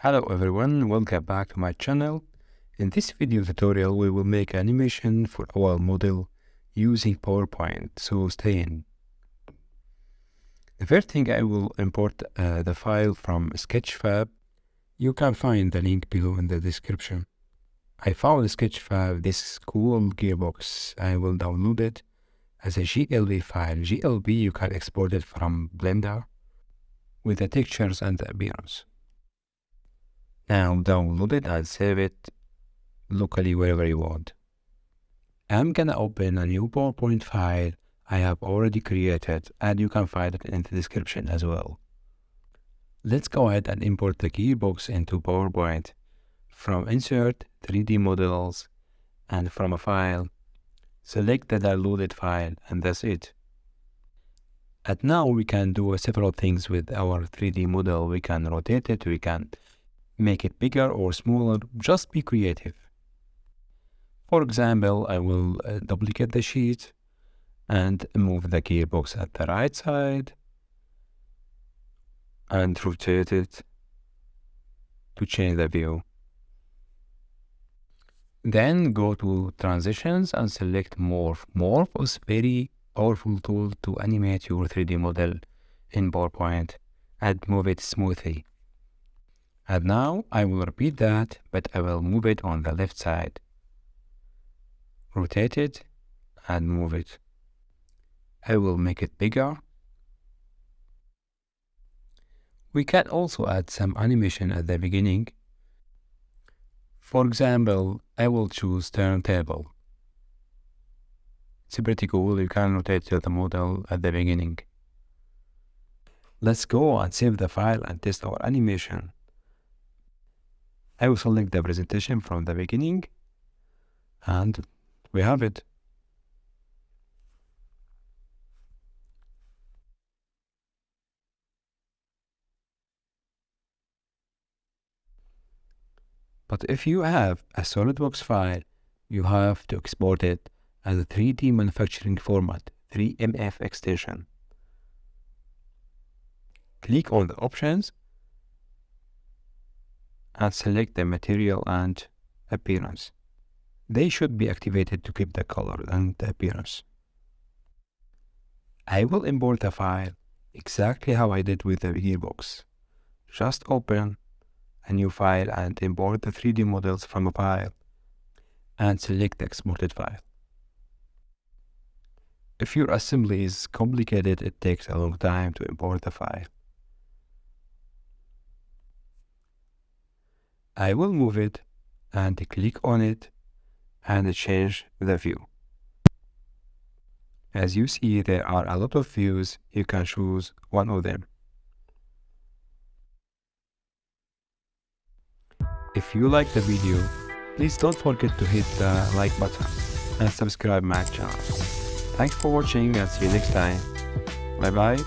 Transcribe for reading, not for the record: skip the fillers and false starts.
Hello everyone, welcome back to my channel. In this video tutorial, we will make animation for our model using PowerPoint, so stay in. The first thing, I will import the file from Sketchfab. You can find the link below in the description. I found Sketchfab, this cool gearbox. I will download it as a GLB file. GLB, you can export it from Blender with the textures and the appearance. Now download it and save it locally wherever you want. I'm gonna open a new PowerPoint file I have already created, and you can find it in the description as well. Let's go ahead and import the gearbox into PowerPoint. From Insert, 3D Models, and from a file, select the downloaded file, and that's it. And now we can do several things with our 3D model. We can rotate it, we can make it bigger or smaller, just be creative. For example, I will duplicate the sheet and move the gearbox at the right side and rotate it to change the view. Then go to Transitions and select Morph. Morph is a very powerful tool to animate your 3D model in PowerPoint and move it smoothly. And now I will repeat that, but I will move it on the left side. Rotate it and move it. I will make it bigger. We can also add some animation at the beginning. For example, I will choose turntable. It's pretty cool. You can rotate the model at the beginning. Let's go and save the file and test our animation. I will select the presentation from the beginning, and we have it. But if you have a SolidWorks file, you have to export it as a 3D manufacturing format, 3MF extension. Click on the options and select the material and appearance. They should be activated to keep the color and the appearance. I will import the file exactly how I did with the gearbox. Just open a new file and import the 3D models from a file and select the exported file. If your assembly is complicated, it takes a long time to import the file. I will move it and click on it and change the view. As you see, there are a lot of views. You can choose one of them. If you like the video, please don't forget to hit the like button and subscribe my channel. Thanks for watching and see you next time. Bye bye.